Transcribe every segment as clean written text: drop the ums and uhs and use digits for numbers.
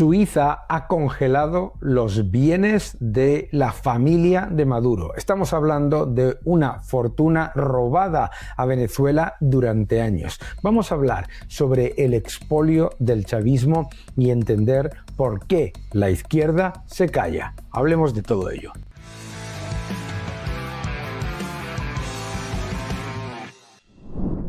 Suiza ha congelado los bienes de la familia de Maduro. Estamos hablando de una fortuna robada a Venezuela durante años. Vamos a hablar sobre el expolio del chavismo y entender por qué la izquierda se calla. Hablemos de todo ello.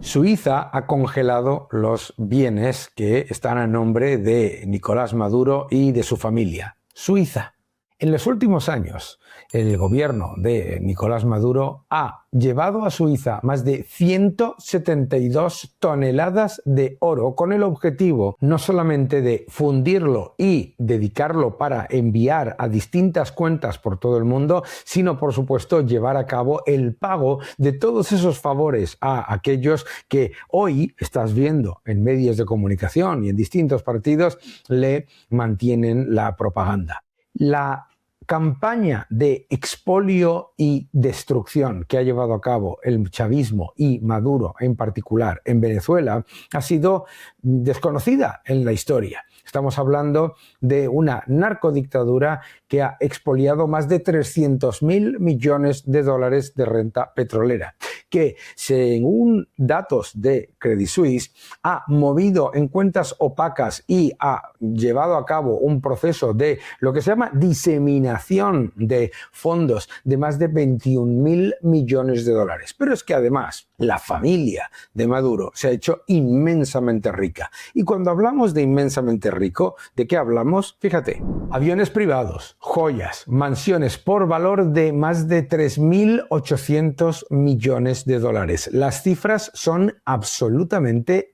Suiza ha congelado los bienes que están a nombre de Nicolás Maduro y de su familia. Suiza. En los últimos años, el gobierno de Nicolás Maduro ha llevado a Suiza más de 172 toneladas de oro con el objetivo no solamente de fundirlo y dedicarlo para enviar a distintas cuentas por todo el mundo, sino por supuesto llevar a cabo el pago de todos esos favores a aquellos que hoy estás viendo en medios de comunicación y en distintos partidos le mantienen la propaganda. La campaña de expolio y destrucción que ha llevado a cabo el chavismo y Maduro en particular en Venezuela ha sido desconocida en la historia. Estamos hablando de una narcodictadura que ha expoliado más de 300.000 millones de dólares de renta petrolera, que según datos de Credit Suisse ha movido en cuentas opacas y ha llevado a cabo un proceso de lo que se llama diseminación de fondos de más de 21.000 millones de dólares. Pero es que además la familia de Maduro se ha hecho inmensamente rica. Y cuando hablamos de inmensamente rico, ¿de qué hablamos? Fíjate, aviones privados, joyas, mansiones por valor de más de 3.800 millones de dólares. Las cifras son absolutamente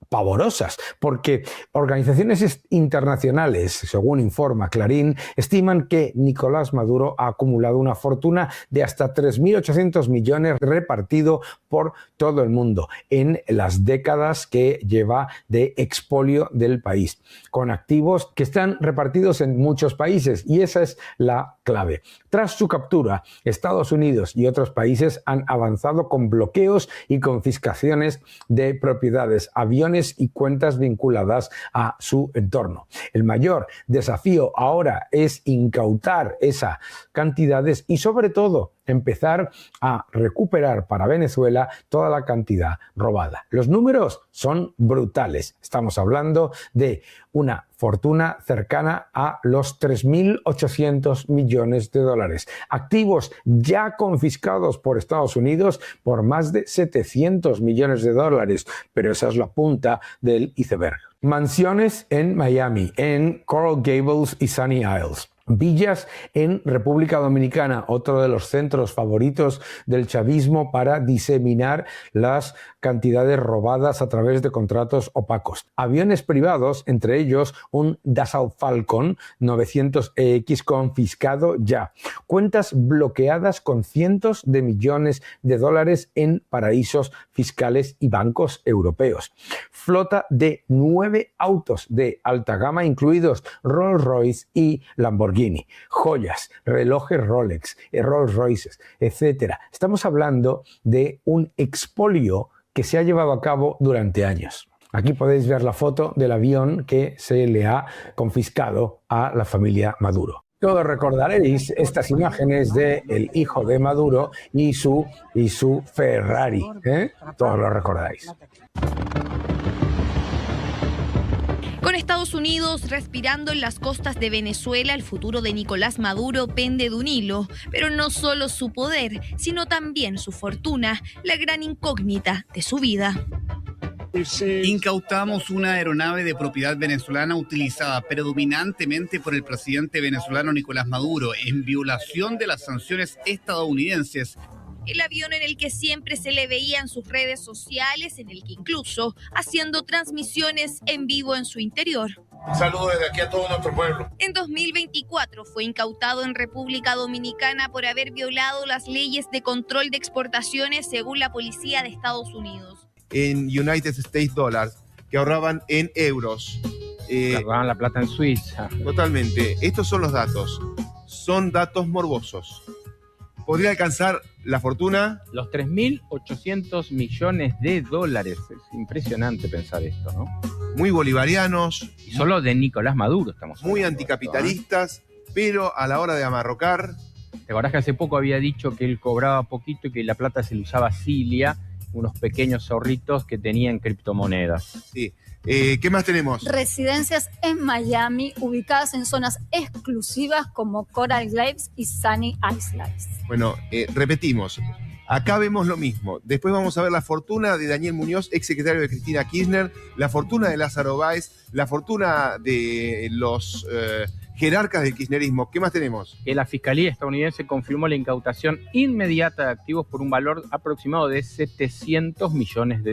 pavorosas, porque organizaciones internacionales, según informa Clarín, estiman que Nicolás Maduro ha acumulado una fortuna de hasta 3.800 millones repartido por todo el mundo en las décadas que lleva de expolio del país, con activos que están repartidos en muchos países, y esa es la clave. Tras su captura, Estados Unidos y otros países han avanzado con bloqueos y confiscaciones de propiedades, aviones y cuentas vinculadas a su entorno. El mayor desafío ahora es incautar esas cantidades y sobre todo empezar a recuperar para Venezuela toda la cantidad robada. Los números son brutales. Estamos hablando de una fortuna cercana a los 3.800 millones de dólares. Activos ya confiscados por Estados Unidos por más de 700 millones de dólares. Pero esa es la punta del iceberg. Mansiones en Miami, en Coral Gables y Sunny Isles. Villas en República Dominicana, otro de los centros favoritos del chavismo para diseminar las cantidades robadas a través de contratos opacos. Aviones privados, entre ellos un Dassault Falcon 900EX confiscado ya. Cuentas bloqueadas con cientos de millones de dólares en paraísos fiscales y bancos europeos. Flota de 9 autos de alta gama, incluidos Rolls Royce y Lamborghini. Joyas, relojes Rolex, Rolls Royces, etc. Estamos hablando de un expolio que se ha llevado a cabo durante años. Aquí podéis ver la foto del avión que se le ha confiscado a la familia Maduro. Todos recordaréis estas imágenes del hijo de Maduro y su Ferrari, ¿eh? Todos lo recordáis. Con Estados Unidos respirando en las costas de Venezuela, el futuro de Nicolás Maduro pende de un hilo, pero no solo su poder, sino también su fortuna, la gran incógnita de su vida. Incautamos una aeronave de propiedad venezolana utilizada predominantemente por el presidente venezolano Nicolás Maduro en violación de las sanciones estadounidenses. El avión en el que siempre se le veía en sus redes sociales, en el que incluso haciendo transmisiones en vivo en su interior. Un saludo desde aquí a todo nuestro pueblo. En 2024 fue incautado en República Dominicana por haber violado las leyes de control de exportaciones según la policía de Estados Unidos. En United States Dollars, que ahorraban en euros. Ahorraban la plata en Suiza. Totalmente. Estos son los datos. Son datos morbosos. Podría alcanzar la fortuna. Los 3.800 millones de dólares. Es impresionante pensar esto, ¿no? muy bolivarianos, Y solo de Nicolás Maduro estamos muy hablando, anticapitalistas, pero a la hora de amarrocar, ¿te acordás que hace poco había dicho que él cobraba poquito y que la plata se le usaba a Cilia, unos pequeños zorritos que tenían criptomonedas? sí. ¿Qué más tenemos? Residencias en Miami ubicadas en zonas exclusivas como Coral Gables y Sunny Islands. Bueno, repetimos. Acá vemos lo mismo. Después vamos a ver la fortuna de Daniel Muñoz, exsecretario de Cristina Kirchner, la fortuna de Lázaro Báez, la fortuna de los jerarcas del kirchnerismo. ¿Qué más tenemos? Que la Fiscalía estadounidense confirmó la incautación inmediata de activos por un valor aproximado de $700 millones.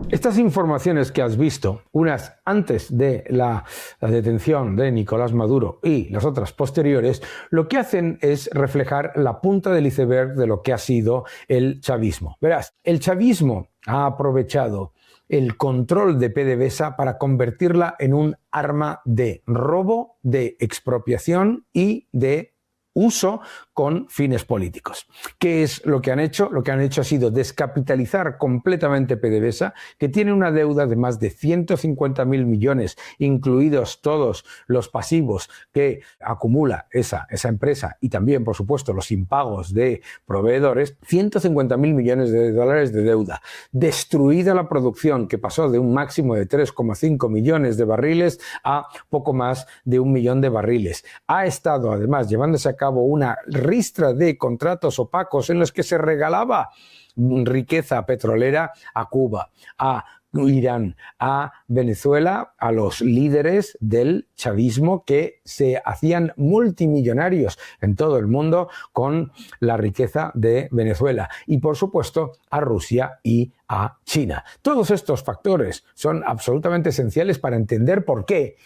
Estas informaciones que has visto, unas antes de la detención de Nicolás Maduro y las otras posteriores, lo que hacen es reflejar la punta del iceberg de lo que ha sido el chavismo. Verás, el chavismo ha aprovechado el control de PDVSA para convertirla en un arma de robo, de expropiación y de uso con fines políticos. ¿Qué es lo que han hecho? Lo que han hecho ha sido descapitalizar completamente PDVSA, que tiene una deuda de más de 150.000 millones, incluidos todos los pasivos que acumula esa empresa y también, por supuesto, los impagos de proveedores, 150.000 millones de dólares de deuda. Destruida la producción, que pasó de un máximo de 3,5 millones de barriles a poco más de 1 millón de barriles. Ha estado, además, llevándose a cabo una ristra de contratos opacos en los que se regalaba riqueza petrolera a Cuba, a Irán, a Venezuela, a los líderes del chavismo que se hacían multimillonarios en todo el mundo con la riqueza de Venezuela y, por supuesto, a Rusia y a China. Todos estos factores son absolutamente esenciales para entender por qué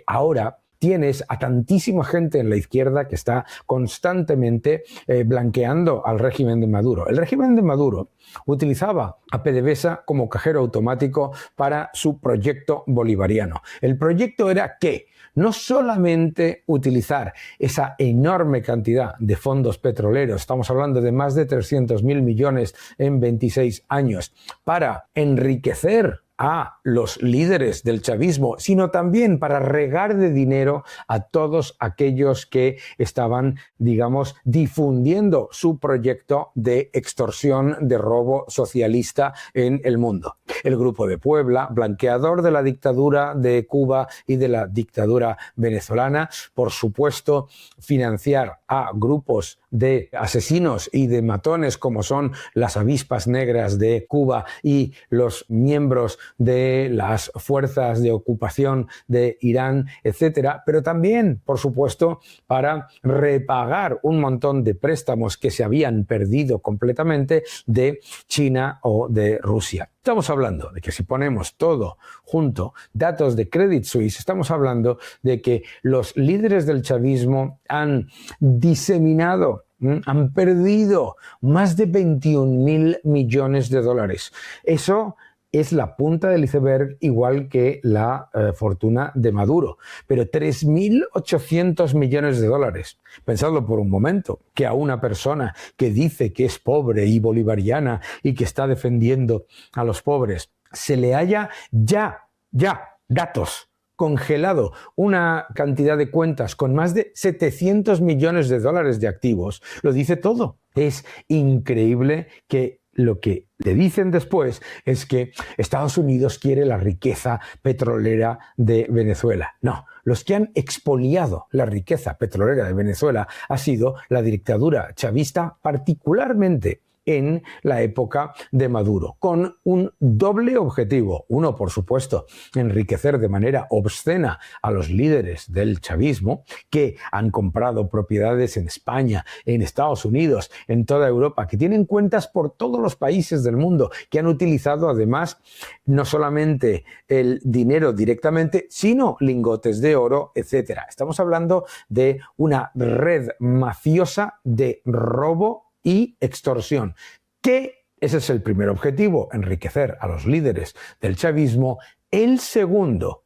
ahora tienes a tantísima gente en la izquierda que está constantemente blanqueando al régimen de Maduro. El régimen de Maduro utilizaba a PDVSA como cajero automático para su proyecto bolivariano. El proyecto era que no solamente utilizar esa enorme cantidad de fondos petroleros, estamos hablando de más de 300.000 millones en 26 años, para enriquecer a los líderes del chavismo, sino también para regar de dinero a todos aquellos que estaban, digamos, difundiendo su proyecto de extorsión, de robo socialista en el mundo. El Grupo de Puebla, blanqueador de la dictadura de Cuba y de la dictadura venezolana, por supuesto, financiar a grupos de asesinos y de matones como son las avispas negras de Cuba y los miembros de las fuerzas de ocupación de Irán, etcétera, pero también, por supuesto, para repagar un montón de préstamos que se habían perdido completamente de China o de Rusia. Estamos hablando de que si ponemos todo junto, datos de Credit Suisse, estamos hablando de que los líderes del chavismo han diseminado, han perdido más de 21.000 millones de dólares. Eso es la punta del iceberg, igual que la fortuna de Maduro. Pero 3.800 millones de dólares. Pensadlo por un momento, que a una persona que dice que es pobre y bolivariana y que está defendiendo a los pobres, se le haya ya datos, congelado una cantidad de cuentas con más de 700 millones de dólares de activos, lo dice todo. Es increíble que lo que le dicen después es que Estados Unidos quiere la riqueza petrolera de Venezuela. No, los que han expoliado la riqueza petrolera de Venezuela ha sido la dictadura chavista, particularmente en la época de Maduro, con un doble objetivo. Uno, por supuesto, enriquecer de manera obscena a los líderes del chavismo, que han comprado propiedades en España, en Estados Unidos, en toda Europa, que tienen cuentas por todos los países del mundo, que han utilizado además no solamente el dinero directamente, sino lingotes de oro, etc. Estamos hablando de una red mafiosa de robo y extorsión, que ese es el primer objetivo, enriquecer a los líderes del chavismo. El segundo,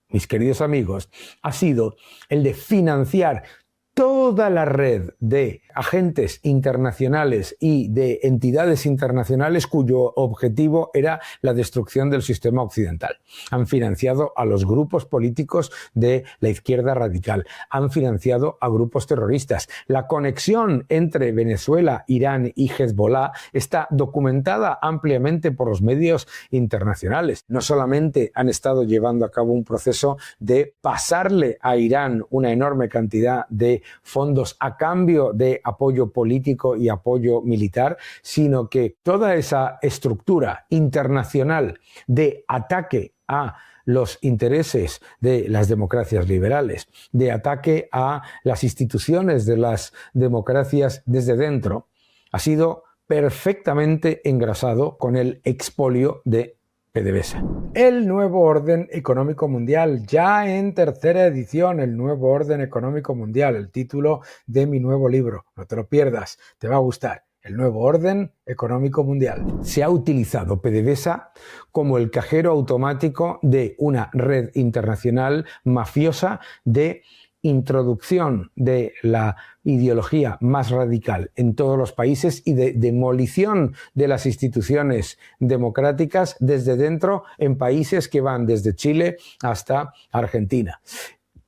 mis queridos amigos, ha sido el de financiar toda la red de agentes internacionales y de entidades internacionales cuyo objetivo era la destrucción del sistema occidental. Han financiado a los grupos políticos de la izquierda radical, han financiado a grupos terroristas. La conexión entre Venezuela, Irán y Hezbollah está documentada ampliamente por los medios internacionales. No solamente han estado llevando a cabo un proceso de pasarle a Irán una enorme cantidad de fondos a cambio de apoyo político y apoyo militar, sino que toda esa estructura internacional de ataque a los intereses de las democracias liberales, de ataque a las instituciones de las democracias desde dentro, ha sido perfectamente engrasado con el expolio de PDVSA. El nuevo orden económico mundial, ya en tercera edición, el nuevo orden económico mundial, el título de mi nuevo libro. No te lo pierdas, te va a gustar. El nuevo orden económico mundial. Se ha utilizado PDVSA como el cajero automático de una red internacional mafiosa de introducción de la ideología más radical en todos los países y de demolición de las instituciones democráticas desde dentro en países que van desde Chile hasta Argentina.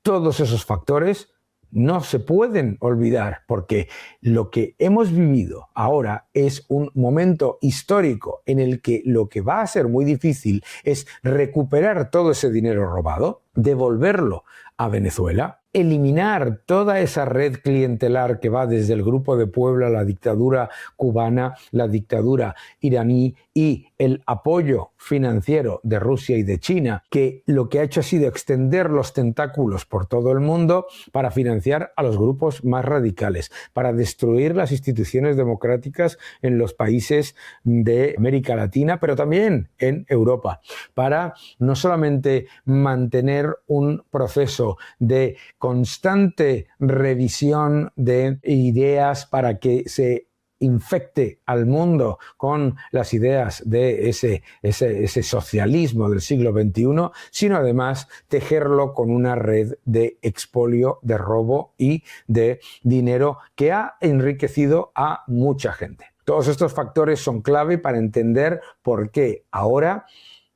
Todos esos factores no se pueden olvidar porque lo que hemos vivido ahora es un momento histórico en el que lo que va a ser muy difícil es recuperar todo ese dinero robado, devolverlo a Venezuela, eliminar toda esa red clientelar que va desde el Grupo de Puebla, la dictadura cubana, la dictadura iraní y el apoyo financiero de Rusia y de China, que lo que ha hecho ha sido extender los tentáculos por todo el mundo para financiar a los grupos más radicales, para destruir las instituciones democráticas en los países de América Latina, pero también en Europa, para no solamente mantener un proceso de constante revisión de ideas para que se infecte al mundo con las ideas de ese socialismo del siglo XXI, sino además tejerlo con una red de expolio, de robo y de dinero que ha enriquecido a mucha gente. Todos estos factores son clave para entender por qué ahora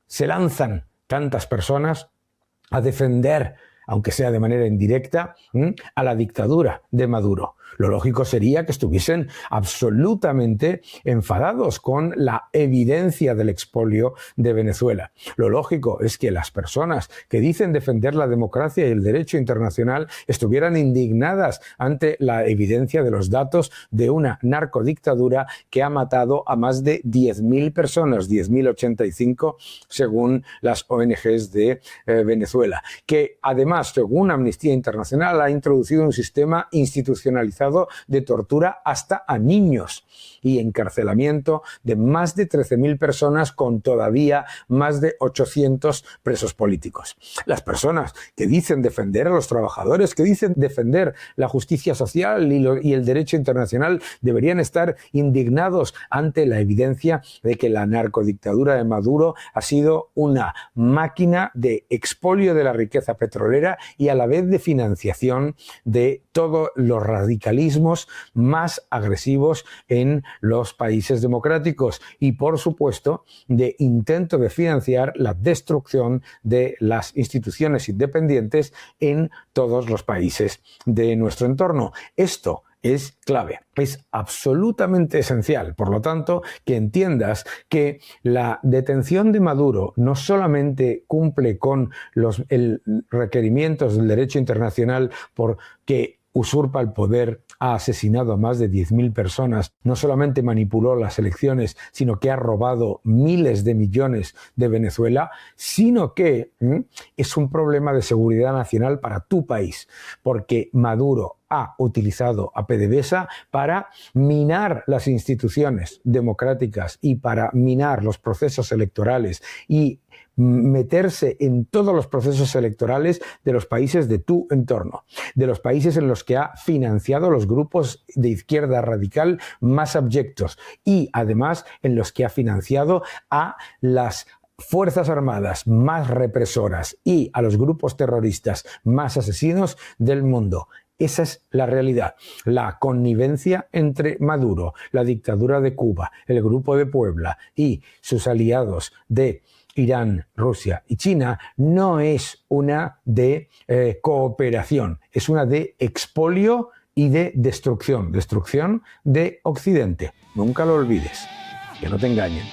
se lanzan tantas personas a defender, aunque sea de manera indirecta, a la dictadura de Maduro. Lo lógico sería que estuviesen absolutamente enfadados con la evidencia del expolio de Venezuela. Lo lógico es que las personas que dicen defender la democracia y el derecho internacional estuvieran indignadas ante la evidencia de los datos de una narcodictadura que ha matado a más de 10.000 personas, 10.085 según las ONGs de Venezuela, que además, según Amnistía Internacional, ha introducido un sistema institucionalizado de tortura hasta a niños y encarcelamiento de más de 13.000 personas con todavía más de 800 presos políticos. Las personas que dicen defender a los trabajadores, que dicen defender la justicia social y el derecho internacional, deberían estar indignados ante la evidencia de que la narcodictadura de Maduro ha sido una máquina de expolio de la riqueza petrolera y a la vez de financiación de todos los radicalismos más agresivos en los países democráticos y, por supuesto, de intento de financiar la destrucción de las instituciones independientes en todos los países de nuestro entorno. Esto es clave, es absolutamente esencial, por lo tanto, que entiendas que la detención de Maduro no solamente cumple con los requerimientos del derecho internacional porque usurpa el poder, ha asesinado a más de 10.000 personas, no solamente manipuló las elecciones, sino que ha robado miles de millones de Venezuela, sino que es un problema de seguridad nacional para tu país, porque Maduro ha utilizado a PDVSA para minar las instituciones democráticas y para minar los procesos electorales y meterse en todos los procesos electorales de los países de tu entorno, de los países en los que ha financiado los grupos de izquierda radical más abyectos y además en los que ha financiado a las Fuerzas Armadas más represoras y a los grupos terroristas más asesinos del mundo. Esa es la realidad. La connivencia entre Maduro, la dictadura de Cuba, el Grupo de Puebla y sus aliados de Irán, Rusia y China no es una de cooperación, es una de expolio y de destrucción de Occidente. Nunca lo olvides, que no te engañen.